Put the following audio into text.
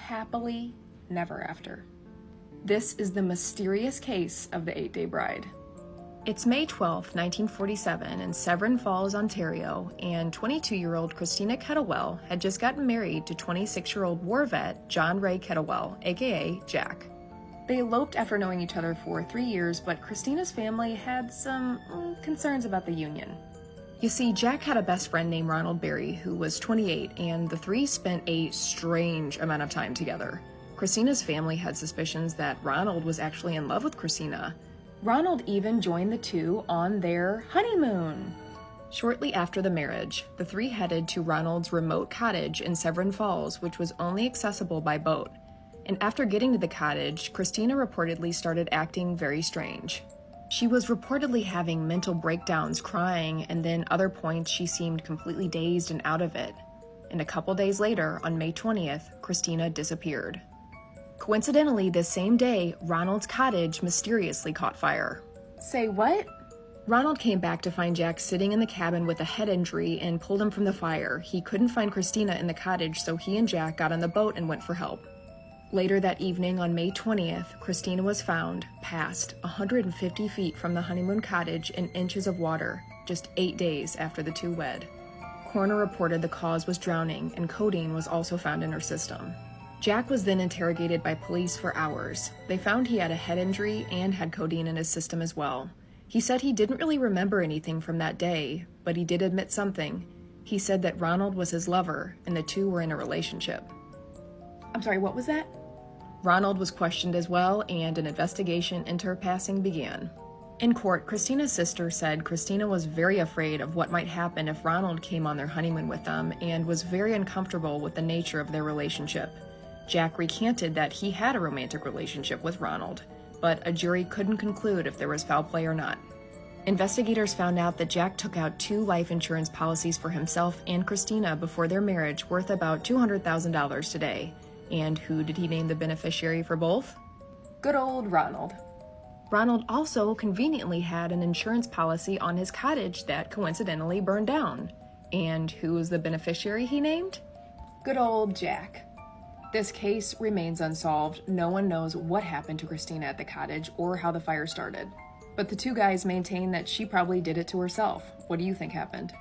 happily never after. This is the mysterious case of the 8-Day Bride. It's May 12, 1947 in Severn Falls, Ontario, and 22-year-old Christina Kettlewell had just gotten married to 26-year-old war vet John Ray Kettlewell, aka Jack. They eloped after knowing each other for 3 years, but Christina's family had some concerns about the union. You see, Jack had a best friend named Ronald Berry, who was 28, and the three spent a strange amount of time together. Christina's family had suspicions that Ronald was actually in love with Christina. Ronald even joined the two on their honeymoon. Shortly after the marriage, the three headed to Ronald's remote cottage in Severn Falls, which was only accessible by boat. And after getting to the cottage, Christina reportedly started acting very strange. She was reportedly having mental breakdowns, crying, and then other points she seemed completely dazed and out of it. And a couple days later, on May 20th, Christina disappeared. Coincidentally, this same day, Ronald's cottage mysteriously caught fire. Say what? Ronald came back to find Jack sitting in the cabin with a head injury and pulled him from the fire. He couldn't find Christina in the cottage, so he and Jack got on the boat and went for help. Later that evening, on May 20th, Christina was found, past 150 feet from the honeymoon cottage in inches of water, just 8 days after the two wed. Coroner reported the cause was drowning, and codeine was also found in her system. Jack was then interrogated by police for hours. They found he had a head injury and had codeine in his system as well. He said he didn't really remember anything from that day, but he did admit something. He said that Ronald was his lover, and the two were in a relationship. I'm sorry, what was that? Ronald was questioned as well, and an investigation into her passing began. In court, Christina's sister said Christina was very afraid of what might happen if Ronald came on their honeymoon with them and was very uncomfortable with the nature of their relationship. Jack recanted that he had a romantic relationship with Ronald, but a jury couldn't conclude if there was foul play or not. Investigators found out that Jack took out 2 life insurance policies for himself and Christina before their marriage, worth about $200,000 today. And who did he name the beneficiary for both? Good old Ronald. Ronald also conveniently had an insurance policy on his cottage that coincidentally burned down. And who was the beneficiary he named? Good old Jack. This case remains unsolved. No one knows what happened to Christina at the cottage or how the fire started. But the two guys maintain that she probably did it to herself. What do you think happened?